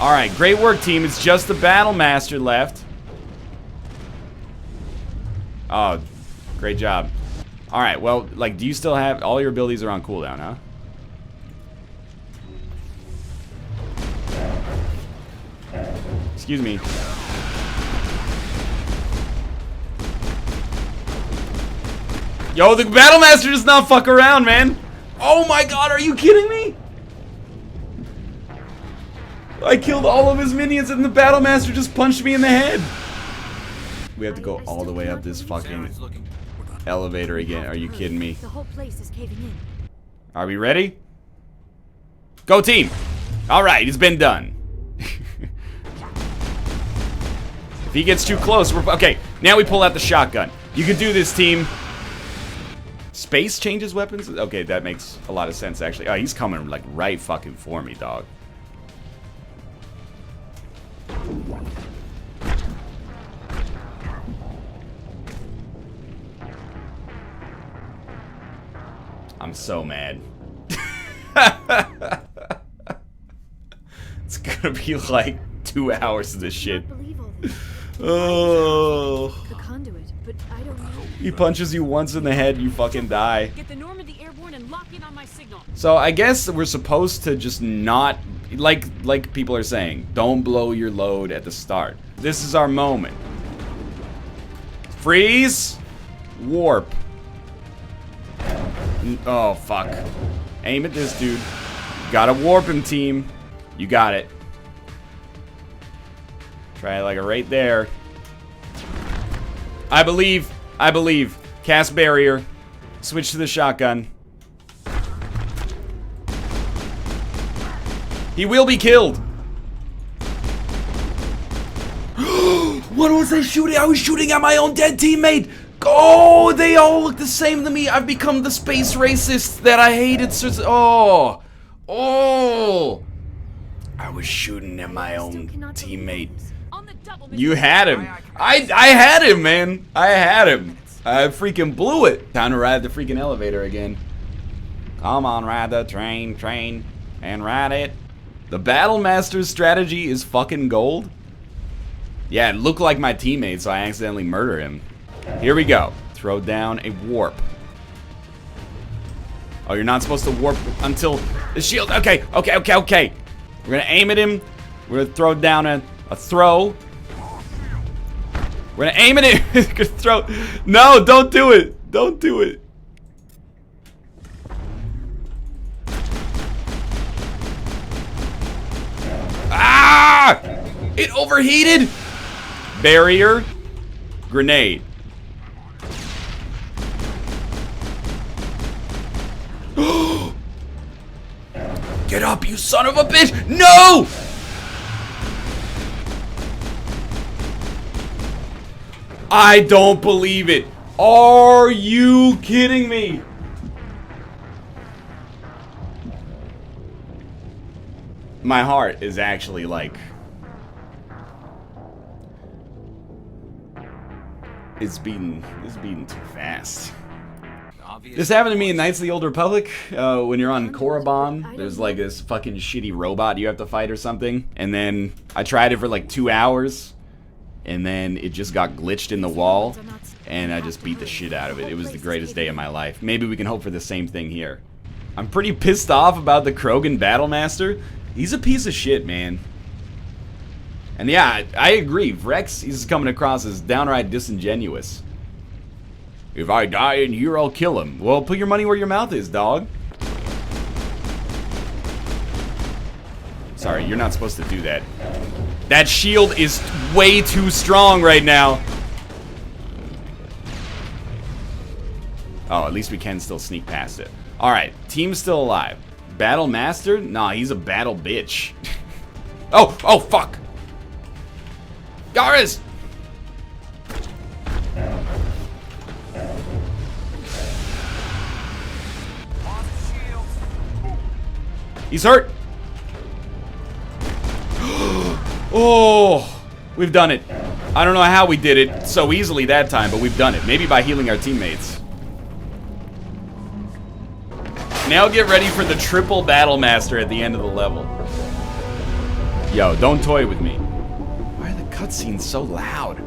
Alright, great work, team. It's just the Battlemaster left. Oh, great job. Alright, well, like, do you still have... all your abilities are on cooldown, huh? Excuse me. Yo, the Battlemaster does not fuck around, man. Oh my god, are you kidding me? I killed all of his minions and the Battlemaster just punched me in the head. We have to go all the way up this fucking elevator again. Are you kidding me? The whole place is caving in. Are we ready? Go team! Alright, it's been done. If he gets too close, we're... okay, now we pull out the shotgun. You can do this, team. Space changes weapons? Okay, that makes a lot of sense, actually. Oh, he's coming, like, right fucking for me, dog. I'm so mad. It's gonna be like 2 hours of this shit. Oh. The conduit, but I don't know. He punches you once in the head, you fucking die. Get the Normandy airborne and lock in on my signal. So I guess we're supposed to just not, like people are saying, don't blow your load at the start. This is our moment. Freeze. Warp. Oh, fuck. Aim at this dude. Gotta warp him, team. You got it. Try like right there. I believe. I believe. Cast barrier. Switch to the shotgun. He will be killed. What was I shooting? I was shooting at my own dead teammate. Oh, they all look the same to me. I've become the space racist that I hated. Oh. Oh. I was shooting at my own teammate. You had him. I had him, man. I had him. I freaking blew it. Time to ride the freaking elevator again. Come on, ride the train, and ride it. The Battlemaster's strategy is fucking gold. Yeah, it looked like my teammate, so I accidentally murder him. Here we go. Throw down a warp. Oh, you're not supposed to warp until the shield. Okay. We're gonna aim at him. We're gonna throw down a throw. We're gonna aim at him. Throw. No, don't do it. Don't do it. Ah! It overheated. Barrier. Grenade. Get up, you son of a bitch! No! I don't believe it. Are you kidding me? My heart is actually like... It's beating too fast. This happened to me in Knights of the Old Republic, when you're on Korriban, there's like this fucking shitty robot you have to fight or something, and then I tried it for like 2 hours, and then it just got glitched in the wall, and I just beat the shit out of it. It was the greatest day of my life. Maybe we can hope for the same thing here. I'm pretty pissed off about the Krogan Battlemaster. He's a piece of shit, man. And yeah, I agree, Wrex, he's coming across as downright disingenuous. If I die in here, I'll kill him. Well, put your money where your mouth is, dog. Sorry, you're not supposed to do that. That shield is way too strong right now. Oh, at least we can still sneak past it. Alright, team's still alive. Battlemaster? Nah, he's a battle bitch. Oh, fuck. Garas! He's hurt. Oh, we've done it. I don't know how we did it so easily that time, but we've done it. Maybe by healing our teammates. Now get ready for the triple Battlemaster at the end of the level. Yo, don't toy with me. Why are the cutscenes so loud?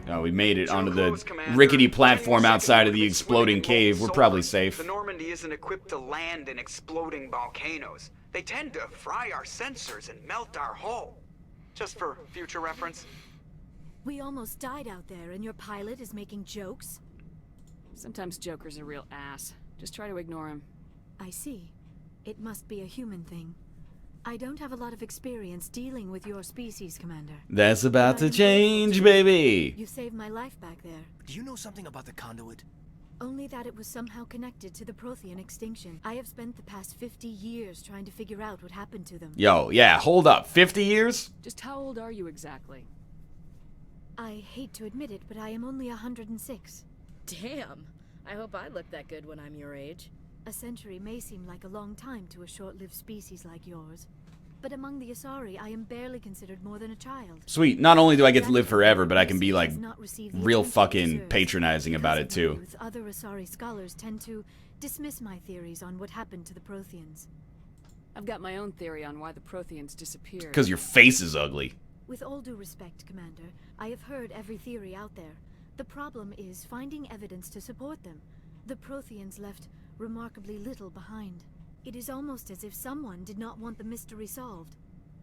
Oh, we made it onto the rickety platform outside of the exploding cave. We're probably safe. The Normandy isn't equipped to land in exploding volcanoes. They tend to fry our sensors and melt our hull. Just for future reference. We almost died out there, and your pilot is making jokes? Sometimes Joker's a real ass. Just try to ignore him. I see. It must be a human thing. I don't have a lot of experience dealing with your species, Commander. That's about to change, baby. You saved my life back there. Do you know something about the conduit? Only that it was somehow connected to the Prothean extinction. I have spent the past 50 years trying to figure out what happened to them. Yo, yeah, hold up. 50 years? Just how old are you exactly? I hate to admit it, but I am only 106. Damn. I hope I look that good when I'm your age. A century may seem like a long time to a short-lived species like yours. But among the Asari, I am barely considered more than a child. Sweet. Not only do I get to live forever, but I can be, like, real fucking patronizing about it, too. Other Asari scholars tend to dismiss my theories on what happened to the Protheans. I've got my own theory on why the Protheans disappeared. Because your face is ugly. With all due respect, Commander, I have heard every theory out there. The problem is finding evidence to support them. The Protheans left remarkably little behind. It is almost as if someone did not want the mystery solved.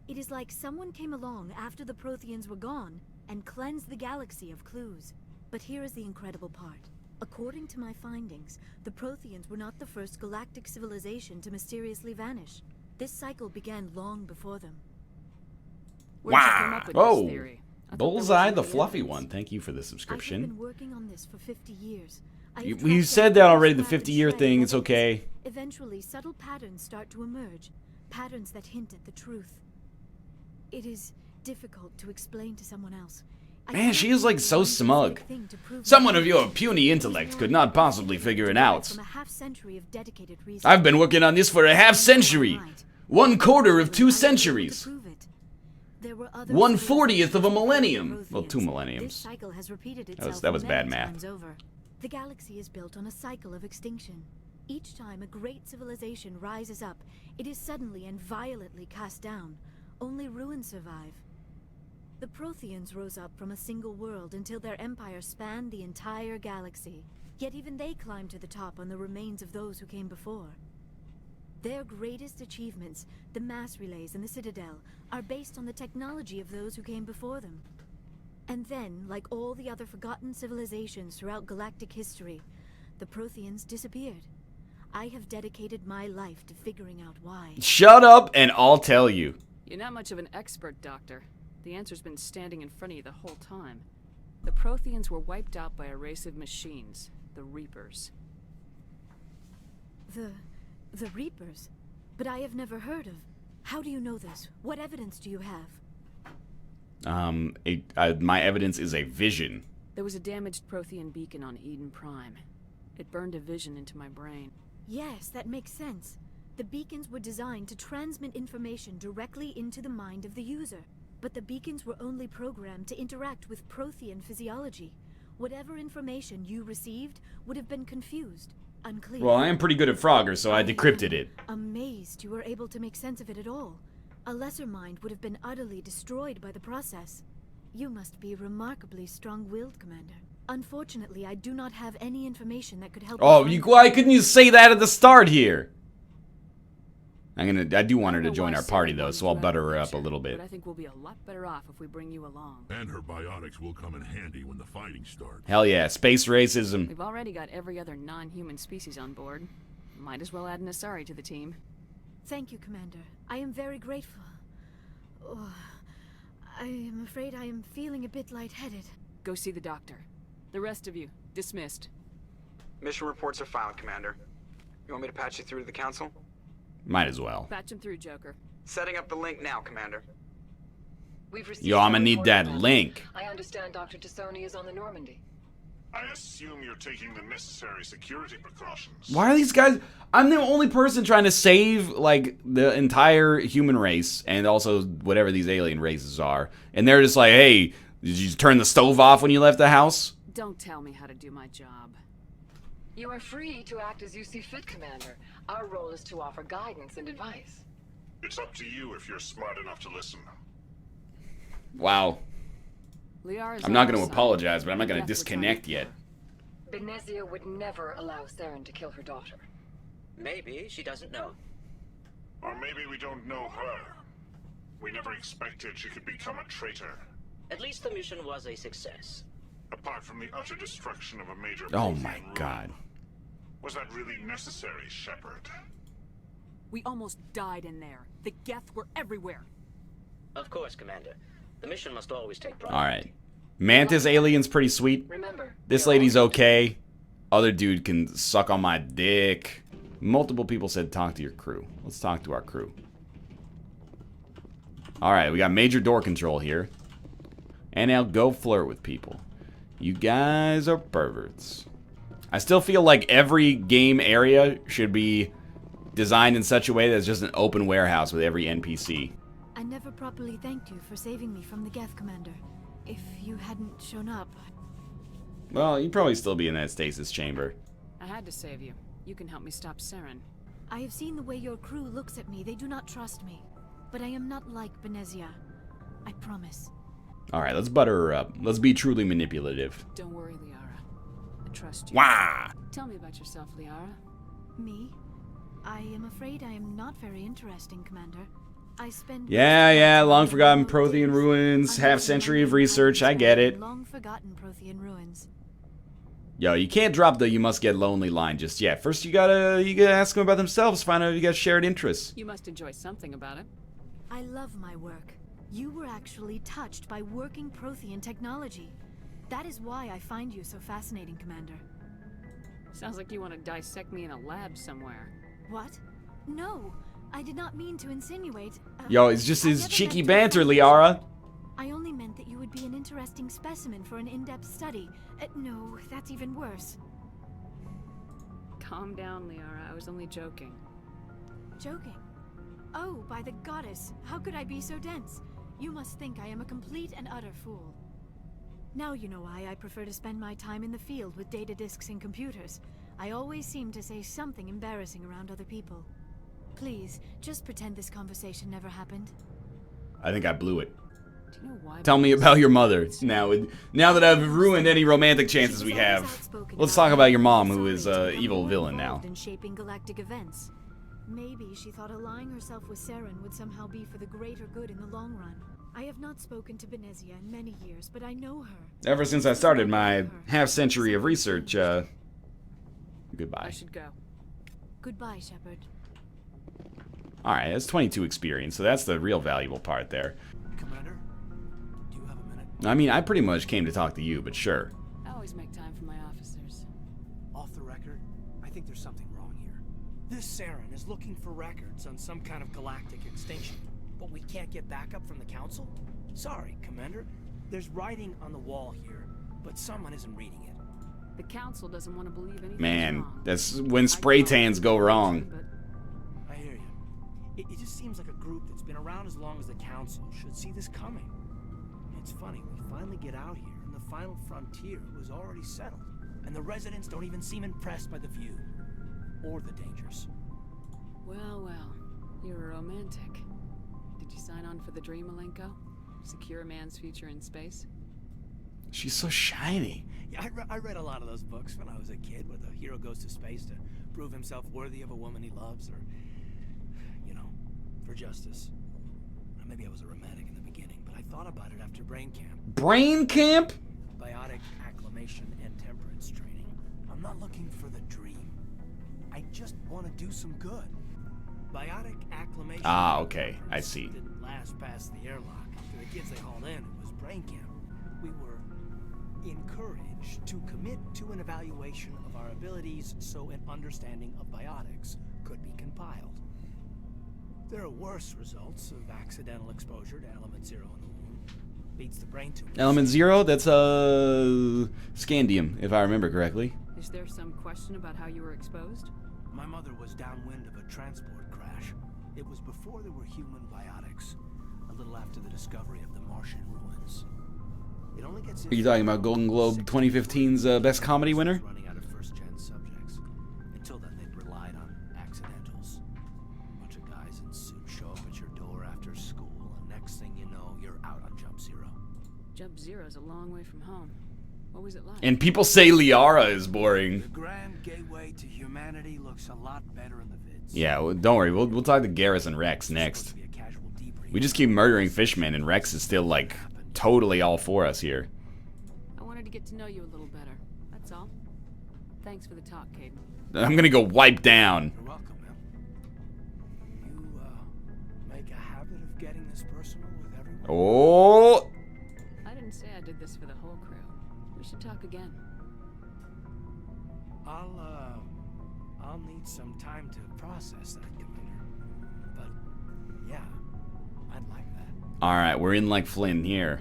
It is like someone came along after the Protheans were gone and cleansed the galaxy of clues. But here is the incredible part. According to my findings, the Protheans were not the first galactic civilization to mysteriously vanish. This cycle began long before them. Where'd you come up with Whoa. this theory? I thought there Bullseye, was the any fluffy evidence. one. Thank you for the I have subscription. been working on this for 50 years. You said that already, the 50-year thing. It's okay. Eventually, subtle patterns start to emerge. Patterns that hint at the truth. It is difficult to explain to someone else. Man, she is, like, so smug. Someone of your puny intellect could not possibly figure it out. I've been working on this for a half century. 1/4 of 2 centuries. 1/40th of a millennium. Well, 2 millenniums. That was bad math. The galaxy is built on a cycle of extinction. Each time a great civilization rises up, it is suddenly and violently cast down. Only ruins survive. The Protheans rose up from a single world until their empire spanned the entire galaxy. Yet even they climbed to the top on the remains of those who came before. Their greatest achievements, the mass relays and the Citadel, are based on the technology of those who came before them. And then, like all the other forgotten civilizations throughout galactic history, the Protheans disappeared. I have dedicated my life to figuring out why. Shut up and I'll tell you. You're not much of an expert, Doctor. The answer's been standing in front of you the whole time. The Protheans were wiped out by a race of machines, the Reapers. The Reapers? But I have never heard of. How do you know this? What evidence do you have? My evidence is a vision. There was a damaged Prothean beacon on Eden Prime. It burned a vision into my brain. Yes, that makes sense. The beacons were designed to transmit information directly into the mind of the user. But the beacons were only programmed to interact with Prothean physiology. Whatever information you received would have been confused, unclear. Well, I am pretty good at Frogger, so I decrypted it. Amazed you were able to make sense of it at all. A lesser mind would have been utterly destroyed by the process. You must be remarkably strong-willed, Commander. Unfortunately, I do not have any information that could help. Oh, why couldn't you say that at the start here? I do want her to join our party though, so I'll butter her up a little bit. But I think we'll be a lot better off if we bring you along. And her biotics will come in handy when the fighting starts. Hell yeah, space racism. We've already got every other non-human species on board. Might as well add an Asari to the team. Thank you, Commander. I am very grateful. Oh, I am afraid I am feeling a bit lightheaded. Go see the doctor. The rest of you, dismissed. Mission reports are filed, Commander. You want me to patch you through to the Council? Might as well. Patch him through, Joker. Setting up the link now, Commander. We've received Yo, I'm gonna need that link. I understand Dr. Tassoni is on the Normandy. I assume you're taking the necessary security precautions. Why are these guys... I'm the only person trying to save, like, the entire human race, and also whatever these alien races are. And they're just like, hey, did you turn the stove off when you left the house? Don't tell me how to do my job. You are free to act as you see fit, Commander. Our role is to offer guidance and advice. It's up to you if you're smart enough to listen. Wow. Liara's I'm not on going our to side. apologize, but I'm not going to Death will disconnect try to yet. kill her. Benezia would never allow Saren to kill her daughter. Maybe she doesn't know. Or maybe we don't know her. We never expected she could become a traitor. At least the mission was a success. Apart from the utter destruction of a major Oh Prothean my ruin. god. Was that really necessary, Shepard? We almost died in there. The Geth were everywhere. Of course, Commander. The mission must always take priority. Alright. Mantis alien's pretty sweet. Remember, This we are lady's all- okay. Other dude can suck on my dick. Multiple people said talk to your crew. Let's talk to our crew. Alright, we got major door control here. And now go flirt with people. You guys are perverts. I still feel like every game area should be designed in such a way that it's just an open warehouse with every NPC. I never properly thanked you for saving me from the Geth, Commander. If you hadn't shown up... Well, you'd probably still be in that stasis chamber. I had to save you. You can help me stop Saren. I have seen the way your crew looks at me. They do not trust me. But I am not like Benezia. I promise. Alright, let's butter her up. Let's be truly manipulative. Don't worry, Liara. I trust you. Wah! Tell me about yourself, Liara. Me? I am afraid I am not very interesting, Commander. I spend... Yeah, long forgotten Prothean ruins, under half the century of London research, I get it. Long forgotten Prothean ruins. Yo, you can't drop the "you must get lonely" line just yet. First, you gotta ask them about themselves, find out if you got shared interests. You must enjoy something about it. I love my work. You were actually touched by working Prothean technology. That is why I find you so fascinating, Commander. Sounds like you want to dissect me in a lab somewhere. What? No, I did not mean to insinuate. Yo, it's just I his never cheeky meant to banter, offend you. Liara. I only meant that you would be an interesting specimen for an in-depth study. No, that's even worse. Calm down, Liara. I was only joking. Joking. Oh, by the goddess, how could I be so dense? You must think I am a complete and utter fool. Now you know why I prefer to spend my time in the field with data disks and computers. I always seem to say something embarrassing around other people. Please, just pretend this conversation never happened. I think I blew it. Do you know why? Tell me about your mother. Now that I've ruined any romantic chances we have, let's talk about your mom, who is an evil villain now. In shaping galactic events. Maybe she thought allying herself with Saren would somehow be for the greater good in the long run. I have not spoken to Benezia in many years, but I know her. Ever since I started my half-century of research, I goodbye. should go. Goodbye, Shepard. Alright, that's 22 experience, so that's the real valuable part there. Commander, do you have a minute? I mean, I pretty much came to talk to you, but sure. I always make time for my officers. Off the record, I think there's something wrong here. This Saren is looking for records on some kind of galactic extinction, but we can't get backup from the Council? Sorry, Commander. There's writing on the wall here, but someone isn't reading it. The Council doesn't want to believe anything. Man, that's when spray tans go wrong. I hear you. It just seems like a group that's been around as long as the Council should see this coming. It's funny, we finally get out here, and the final frontier was already settled. And the residents don't even seem impressed by the view. Or the dangers. Well, you're a romantic. Did you sign on for the dream, Malenko? Secure a man's future in space? She's so shiny. Yeah, I read a lot of those books when I was a kid, where the hero goes to space to prove himself worthy of a woman he loves, or, you know, for justice. Now, maybe I was a romantic in the beginning, but I thought about it after brain camp. Brain camp? Biotic acclimation and temperance training. I'm not looking for the dream. I just want to do some good. Biotic acclimation. Ah, okay, I see. Didn't last past the airlock. To the kids they hauled in, it was brain camp. We were encouraged to commit to an evaluation of our abilities so an understanding of biotics could be compiled. There are worse results of accidental exposure to element 0 in the womb. Beats the brain tumor. Element 0? That's scandium, if I remember correctly. Is there some question about how you were exposed? My mother was downwind of a transport crash. It was before there were human biotics. A little after the discovery of the Martian ruins. It only gets Are you talking about Golden Globe 2015's Best Comedy winner? Running out of first-gen subjects. And people say Liara is boring. The grand gateway to humanity looks a lot better in the vids. Yeah, well, don't worry. We'll talk to Garrus and Wrex next. We just keep murdering fishmen, and Wrex is still, like, totally all for us here. I wanted to get to know you a little better. That's all. Thanks for the talk, Caden. I'm gonna go wipe down. You're welcome, man. You, make a habit of getting this personal with everyone? Oh! I didn't say I did this for the whole crew. We should talk again. I'll need some time to process that, Commander. But, yeah, I'd like that. Alright, we're in like Flynn here.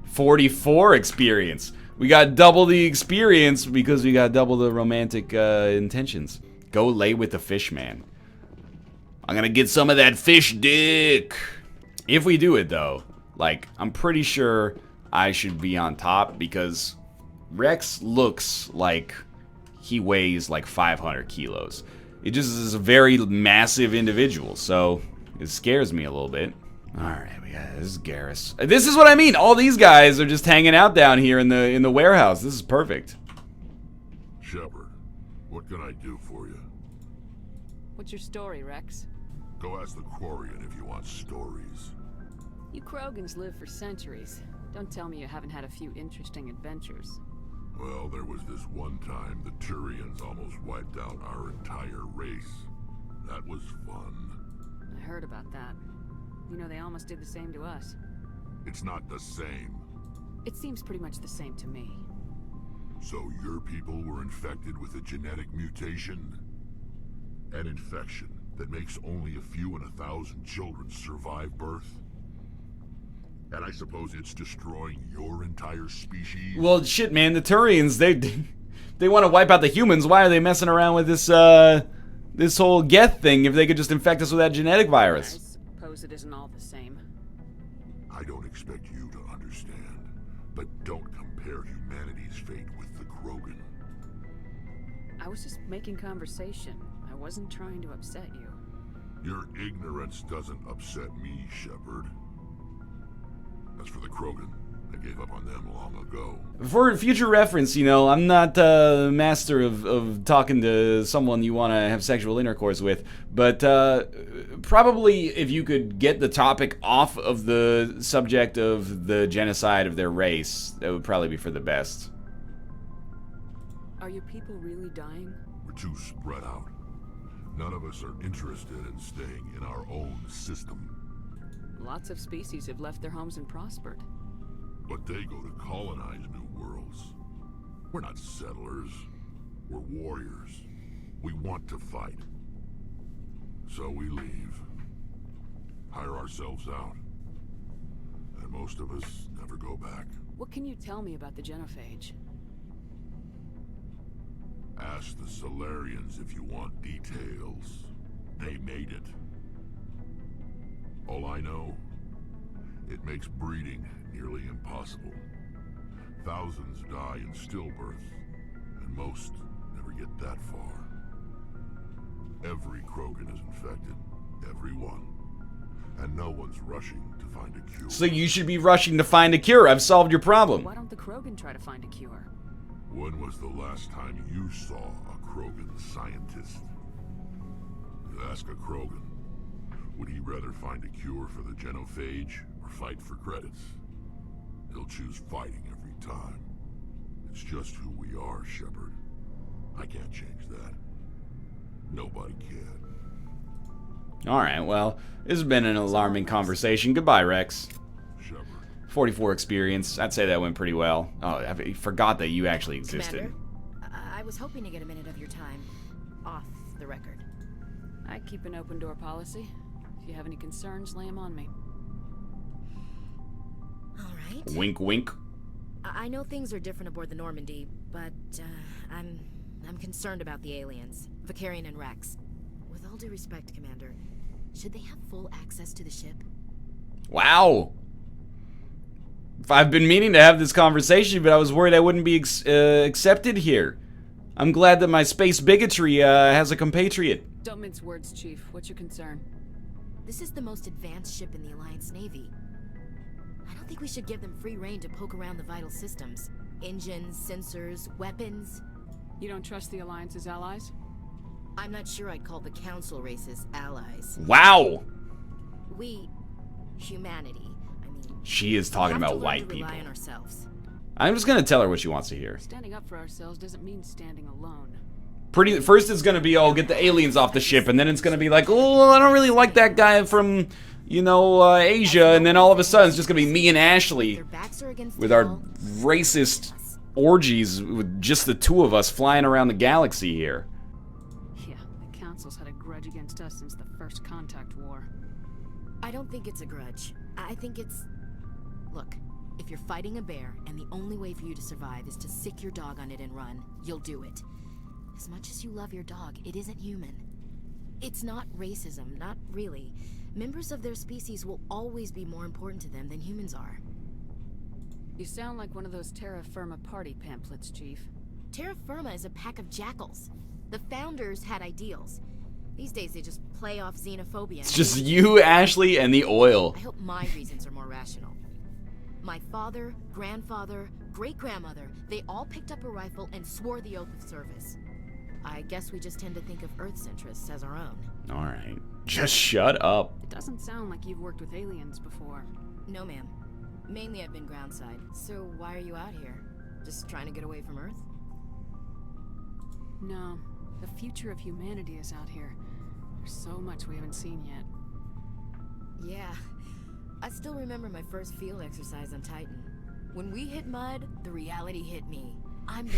44 experience. We got double the experience because we got double the romantic intentions. Go lay with the fish man. I'm gonna get some of that fish dick. If we do it though, like, I'm pretty sure I should be on top because Wrex looks like he weighs like 500 kilos. It just is a very massive individual, so it scares me a little bit. Alright, we got this is Garrus. This is what I mean. All these guys are just hanging out down here in the warehouse. This is perfect. Shepard, what can I do for you? What's your story, Wrex? Go ask the Quarian if you want stories. You Krogans live for centuries. Don't tell me you haven't had a few interesting adventures. Well, there was this one time the Turians almost wiped out our entire race. That was fun. I heard about that. You know, they almost did the same to us. It's not the same. It seems pretty much the same to me. So your people were infected with a genetic mutation? An infection that makes only a few in 1,000 children survive birth? And I suppose it's destroying your entire species? Well, shit, man. The Turians, they want to wipe out the humans. Why are they messing around with this this whole Geth thing if they could just infect us with that genetic virus? I suppose it isn't all the same. I don't expect you to understand, but don't compare humanity's fate with the Krogan. I was just making conversation. I wasn't trying to upset you. Your ignorance doesn't upset me, Shepard. As for the Krogan, I gave up on them long ago. For future reference, you know, I'm not a master of talking to someone you want to have sexual intercourse with, but probably if you could get the topic off of the subject of the genocide of their race, that would probably be for the best. Are your people really dying? We're too spread out. None of us are interested in staying in our own system. Lots of species have left their homes and prospered. But they go to colonize new worlds. We're not settlers. We're warriors. We want to fight. So we leave. Hire ourselves out. And most of us never go back. What can you tell me about the genophage? Ask the Solarians if you want details. They made it. All I know, it makes breeding nearly impossible. Thousands die in stillbirth, and most never get that far. Every Krogan is infected, every one. And no one's rushing to find a cure. So you should be rushing to find a cure. I've solved your problem. Why don't the Krogan try to find a cure? When was the last time you saw a Krogan scientist? You ask a Krogan, would he rather find a cure for the genophage or fight for credits? He'll choose fighting every time. It's just who we are, Shepard. I can't change that. Nobody can. Alright, well, this has been an alarming conversation. Goodbye, Wrex. Shepard. 44 experience. I'd say that went pretty well. Oh, I forgot that you actually existed. Commander, I was hoping to get a minute of your time. Off the record. I keep an open door policy. If you have any concerns, lay them on me. Alright. Wink, wink. I know things are different aboard the Normandy, but I'm concerned about the aliens, Vicarian and Wrex. With all due respect, Commander, should they have full access to the ship? Wow. I've been meaning to have this conversation, but I was worried I wouldn't be accepted here. I'm glad that my space bigotry has a compatriot. Don't mince words, Chief. What's your concern? This is the most advanced ship in the Alliance Navy. I don't think we should give them free rein to poke around the vital systems. Engines, sensors, weapons. You don't trust the Alliance's allies? I'm not sure I'd call the Council races allies. Wow. We, humanity, I mean... She is talking about white to people. rely on ourselves. I'm just gonna tell her what she wants to hear. Standing up for ourselves doesn't mean standing alone. First it's gonna be, oh, get the aliens off the ship, and then it's gonna be like, oh, I don't really like that guy from, you know, Asia, and then all of a sudden it's just gonna be me and Ashley with our racist orgies with just the two of us flying around the galaxy here. Yeah, the Council's had a grudge against us since the First Contact War. I don't think it's a grudge. I think it's... Look, if you're fighting a bear and the only way for you to survive is to sick your dog on it and run, you'll do it. As much as you love your dog, it isn't human. It's not racism, not really. Members of their species will always be more important to them than humans are. You sound like one of those Terra Firma party pamphlets, Chief. Terra Firma is a pack of jackals. The founders had ideals. These days they just play off xenophobia. It's just you, Ashley, and the oil. I hope my reasons are more rational. My father, grandfather, great-grandmother, they all picked up a rifle and swore the oath of service. I guess we just tend to think of Earth's interests as our own. Alright. Just shut up. It doesn't sound like you've worked with aliens before. No, ma'am. Mainly I've been groundside. So why are you out here? Just trying to get away from Earth? No. The future of humanity is out here. There's so much we haven't seen yet. Yeah. I still remember my first field exercise on Titan. When we hit mud, the reality hit me. I'm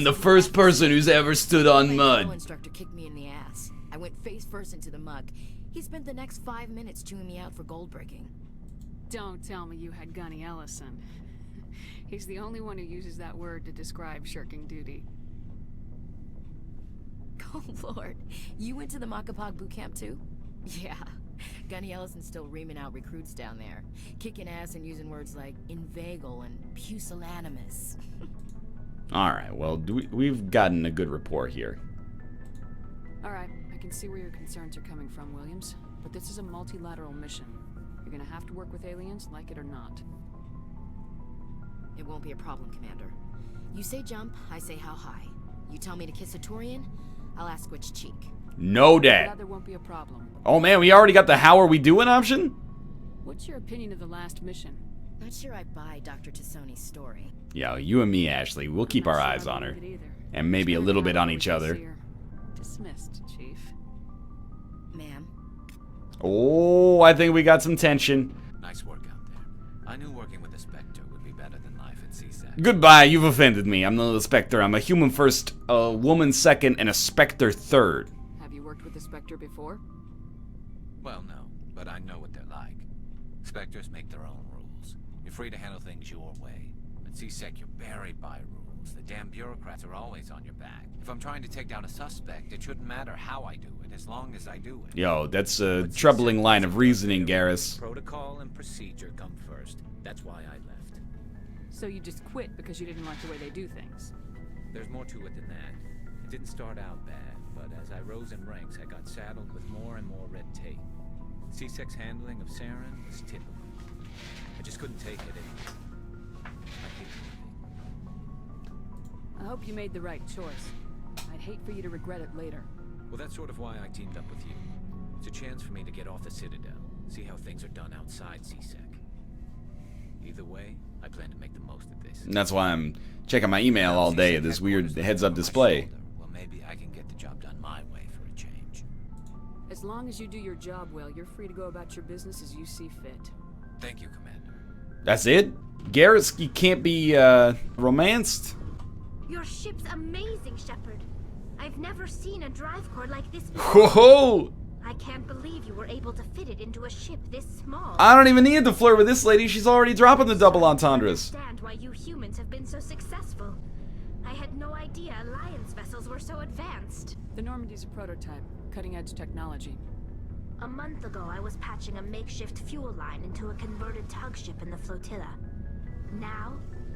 the first person who's ever stood on My mud. instructor kicked me in the ass. I went face first into the muck. He spent the next 5 minutes chewing me out for gold breaking. Don't tell me you had Gunny Ellison. He's the only one who uses that word to describe shirking duty. Oh Lord, you went to the Makapog boot camp too? Yeah, Gunny Ellison's still reaming out recruits down there, kicking ass and using words like inveigle and pusillanimous. Alright, well, we've gotten a good rapport here. Alright, I can see where your concerns are coming from, Williams. But this is a multilateral mission. You're gonna have to work with aliens, like it or not. It won't be a problem, Commander. You say jump, I say how high. You tell me to kiss a Turian, I'll ask which cheek. No, Dad. There won't be a problem. Oh man, we already got the how are we doing option? What's your opinion of the last mission? Not sure I buy Dr. Tassoni's story. Yeah, you and me, Ashley, we'll keep our eyes on her. And maybe a little bit on each other. Dismissed, Chief. Ma'am. Oh, I think we got some tension. Nice work out there. I knew working with the Spectre would be better than life at CSEC. Goodbye, you've offended me. I'm not the Spectre. I'm a human first, a woman second, and a Spectre third. Have you worked with the Spectre before? Well, no, but I know what they're like. Spectres make their own rules. You're free to handle things your way. At CSEC, you're buried by rules. The damn bureaucrats are always on your back. If I'm trying to take down a suspect, it shouldn't matter how I do it, as long as I do it. Yo, that's a troubling line of reasoning, Garrus. Protocol and procedure come first. That's why I left. So you just quit because you didn't like the way they do things? There's more to it than that. It didn't start out bad, but as I rose in ranks, I got saddled with more and more red tape. CSEC's handling of Saren was typical. I just couldn't take it anymore. I hate I hope you made the right choice. I'd hate for you to regret it later. Well, that's sort of why I teamed up with you. It's a chance for me to get off the Citadel, see how things are done outside CSEC. Either way, I plan to make the most of this. And that's why I'm checking my email all day at this weird heads-up display. Well, maybe I can get the job done my way for a change. As long as you do your job well, you're free to go about your business as you see fit. Thank you, Commander. That's it? Garrus, you can't be, romanced? Your ship's amazing, Shepard. I've never seen a drive core like this before. Whoa! I can't believe you were able to fit it into a ship this small. I don't even need to flirt with this lady. She's already dropping the double entendres. I understand why you humans have been so successful. I had no idea Alliance vessels were so advanced. The Normandy's a prototype, cutting-edge technology. A month ago, I was patching a makeshift fuel line into a converted tug ship in the flotilla. Now,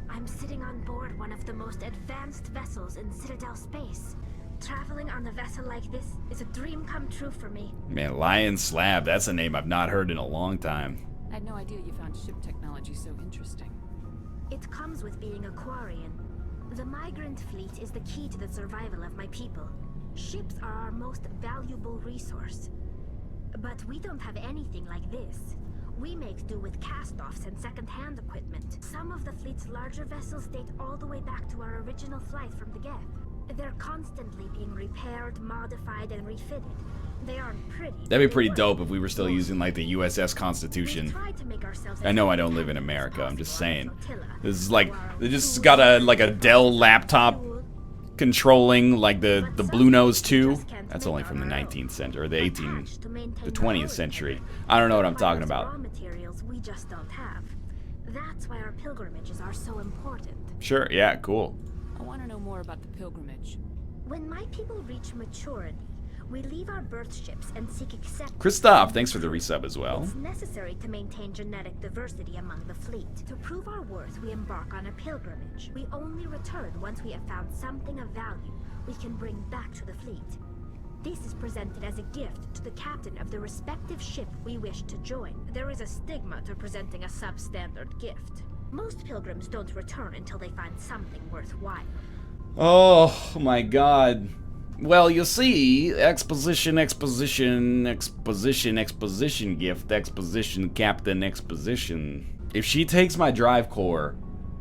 I'm sitting on board one of the most advanced vessels in Citadel space. Traveling on a vessel like this is a dream come true for me. Man, Lion Slab, that's a name I've not heard in a long time. I had no idea you found ship technology so interesting. It comes with being a Quarian. The migrant fleet is the key to the survival of my people. Ships are our most valuable resource. But we don't have anything like this. We make do with cast-offs and second-hand equipment. Some of the fleet's larger vessels date all the way back to our original flight from the Geth. They're constantly being repaired, modified, and refitted. They aren't pretty. That'd be pretty dope if we were still using like the USS Constitution. I know I don't live in America, I'm just saying. This is like, they just got a Dell laptop controlling like the Blue Nose 2. That's only from the 19th century, or the 20th century. I don't know what I'm talking about. Materials we just don't have. That's why our pilgrimages are so important. Sure, yeah, cool. I want to know more about the pilgrimage. When my people reach maturity, we leave our birth ships and seek acceptance. Christoph, thanks for the resub as well. It's necessary to maintain genetic diversity among the fleet. To prove our worth, we embark on a pilgrimage. We only return once we have found something of value we can bring back to the fleet. This is presented as a gift to the captain of the respective ship we wish to join. There is a stigma to presenting a substandard gift. Most pilgrims don't return until they find something worthwhile. Oh my god. Well, you see, exposition gift, exposition captain, exposition. If she takes my drive core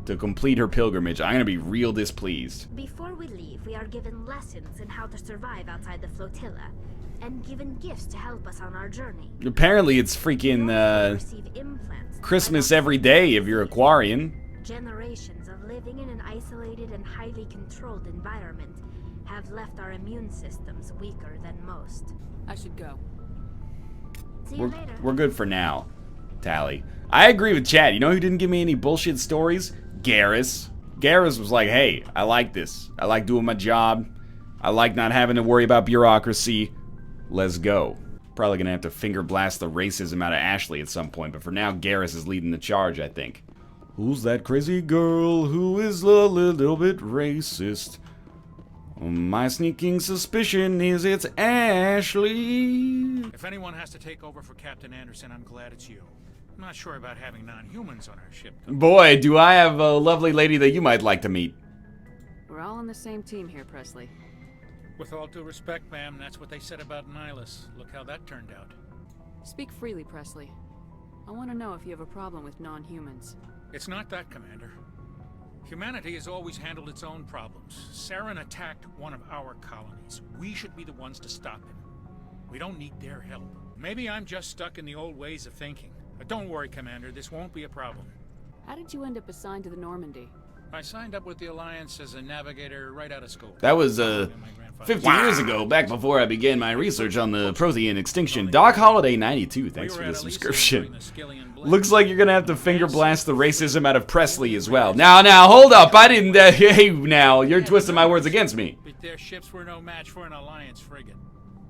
to complete her pilgrimage, I'm gonna be real displeased. Before we leave, we are given lessons in how to survive outside the flotilla, and given gifts to help us on our journey. Apparently it's freaking, Christmas every day if you're a Quarian. Generations of living in an isolated and highly controlled environment have left our immune systems weaker than most. I should go. See you later. We're good for now, Tally. I agree with Chad. You know who didn't give me any bullshit stories? Garrus. Garrus was like, hey, I like this. I like doing my job. I like not having to worry about bureaucracy. Let's go. Probably gonna have to finger blast the racism out of Ashley at some point, but for now, Garrus is leading the charge, I think. Who's that crazy girl who is a little bit racist? My sneaking suspicion is it's Ashley. If anyone has to take over for Captain Anderson, I'm glad it's you. I'm not sure about having non-humans on our ship. Boy, do I have a lovely lady that you might like to meet. We're all on the same team here, Presley. With all due respect, ma'am, that's what they said about Nihilus. Look how that turned out. Speak freely, Presley. I want to know if you have a problem with non-humans. It's not that, Commander. Humanity has always handled its own problems. Saren attacked one of our colonies. We should be the ones to stop him. We don't need their help. Maybe I'm just stuck in the old ways of thinking. But don't worry, Commander, this won't be a problem. How did you end up assigned to the Normandy? I signed up with the Alliance as a navigator right out of school. That was, 50 years ago, back before I began my research on the Prothean extinction. Doc Holiday 92, thanks for the subscription. Looks like you're gonna have to finger blast the racism out of Presley as well. Now, hold up, I didn't, hey, now, you're twisting my words against me. But their ships were no match for an Alliance frigate.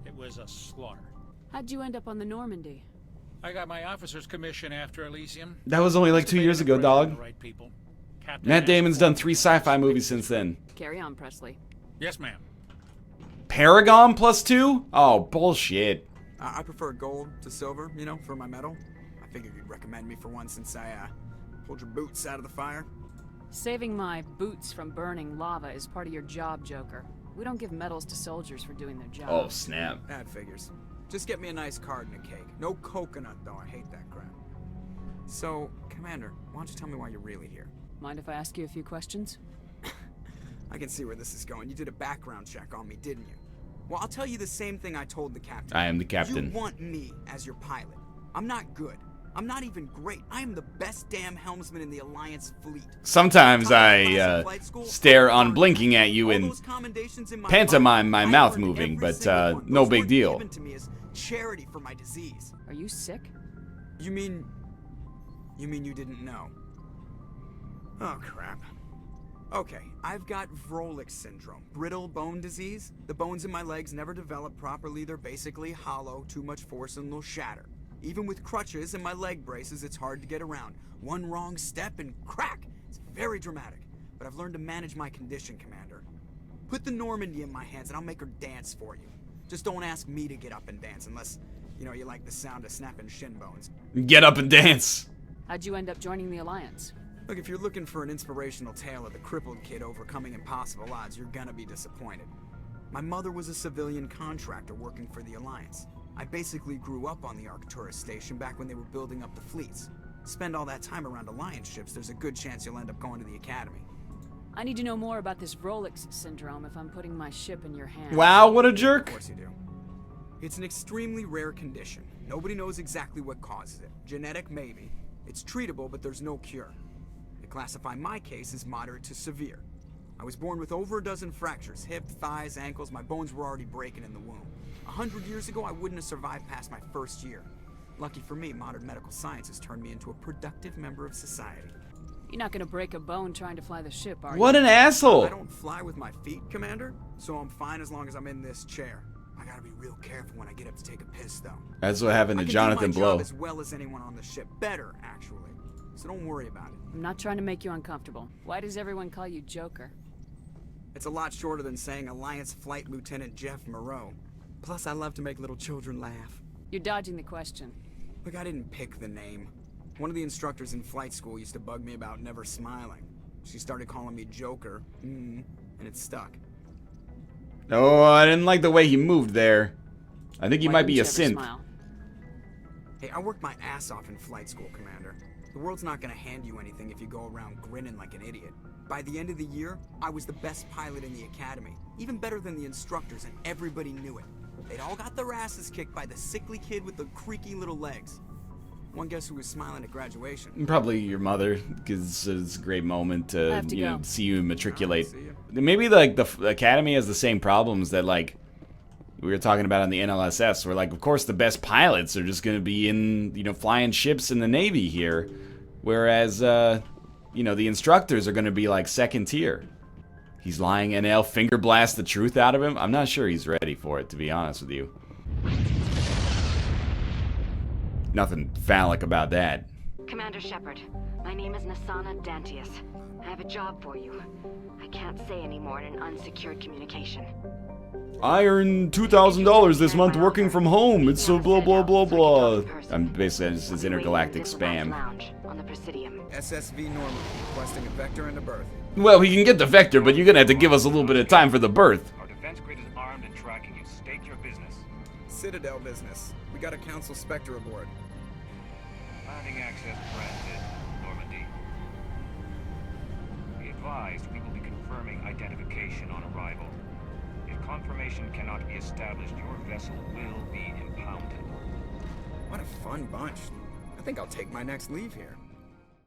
It was a slaughter. How'd you end up on the Normandy? I got my officer's commission after Elysium. That was only like 2 years ago, dog. Matt Damon's done 3 sci-fi movies since then. Carry on, Presley. Yes, ma'am. Paragon +2? Oh, bullshit. I prefer gold to silver, you know, for my medal. I figured you'd recommend me for one since I pulled your boots out of the fire. Saving my boots from burning lava is part of your job, Joker. We don't give medals to soldiers for doing their job. Oh, snap. That figures. Just get me a nice card and a cake. No coconut, though. I hate that crap. So, Commander, why don't you tell me why you're really here? Mind if I ask you a few questions? I can see where this is going. You did a background check on me, didn't you? Well, I'll tell you the same thing I told the captain. I am the captain. You want me as your pilot. I'm not good. I'm not even great. I am the best damn helmsman in the Alliance fleet. Sometimes I stare unblinking at you and pantomime my mouth moving, but no big deal. Given to me as charity for my disease. Are you sick? You mean you didn't know? Oh, crap. Okay, I've got Vrolik syndrome, brittle bone disease. The bones in my legs never develop properly. They're basically hollow, too much force and they'll shatter. Even with crutches and my leg braces, it's hard to get around. One wrong step and crack! It's very dramatic. But I've learned to manage my condition, Commander. Put the Normandy in my hands and I'll make her dance for you. Just don't ask me to get up and dance unless, you know, you like the sound of snapping shin bones. Get up and dance! How'd you end up joining the Alliance? Look, if you're looking for an inspirational tale of the crippled kid overcoming impossible odds, you're gonna be disappointed. My mother was a civilian contractor working for the Alliance. I basically grew up on the Arcturus station back when they were building up the fleets. Spend all that time around Alliance ships, there's a good chance you'll end up going to the Academy. I need to know more about this Wrex syndrome if I'm putting my ship in your hands. Wow, what a jerk. Of course you do. It's an extremely rare condition. Nobody knows exactly what causes it. Genetic, maybe. It's treatable, but there's no cure. They classify my case as moderate to severe. I was born with over a dozen fractures, hip, thighs, ankles. My bones were already breaking in the womb. 100 years ago, I wouldn't have survived past my first year. Lucky for me, modern medical science has turned me into a productive member of society. You're not gonna break a bone trying to fly the ship, are you? What an asshole! I don't fly with my feet, Commander, so I'm fine as long as I'm in this chair. I gotta be real careful when I get up to take a piss, though. That's what happened to Jonathan Blow. I can do my job as well as anyone on the ship. Better, actually. So don't worry about it. I'm not trying to make you uncomfortable. Why does everyone call you Joker? It's a lot shorter than saying Alliance Flight Lieutenant Jeff Moreau. Plus, I love to make little children laugh. You're dodging the question. Look, I didn't pick the name. One of the instructors in flight school used to bug me about never smiling. She started calling me Joker, and it stuck. Oh, I didn't like the way he moved there. I think he might be a synth. Smile? Hey, I worked my ass off in flight school, Commander. The world's not gonna hand you anything if you go around grinning like an idiot. By the end of the year, I was the best pilot in the Academy. Even better than the instructors, and everybody knew it. They'd all got their asses kicked by the sickly kid with the creaky little legs. One guess who was smiling at graduation? Probably your mother, because it's a great moment to, you know, see you matriculate. See you. Maybe like the Academy has the same problems that like we were talking about on the NLSS, where like of course the best pilots are just going to be in, you know, flying ships in the Navy here, whereas you know, the instructors are going to be like second tier. He's lying, NL finger blast the truth out of him. I'm not sure he's ready for it, to be honest with you. Nothing phallic about that. Commander Shepard, my name is Nasana Dantius. I have a job for you. I can't say any more in an unsecured communication. I earned $2,000 this month working from home. It's so blah blah blah blah. I'm basically just this intergalactic spam. On the Presidium. SSV Normandy, requesting a vector and a berth. Well, we can get the vector, but you're gonna have to give us a little bit of time for the berth. Our defense grid is armed and tracking you. State your business. Citadel business. We got a Council Spectre aboard. Landing access granted, Normandy. Be advised, we will be confirming identification on arrival. If confirmation cannot be established, your vessel will be impounded. What a fun bunch. I think I'll take my next leave here.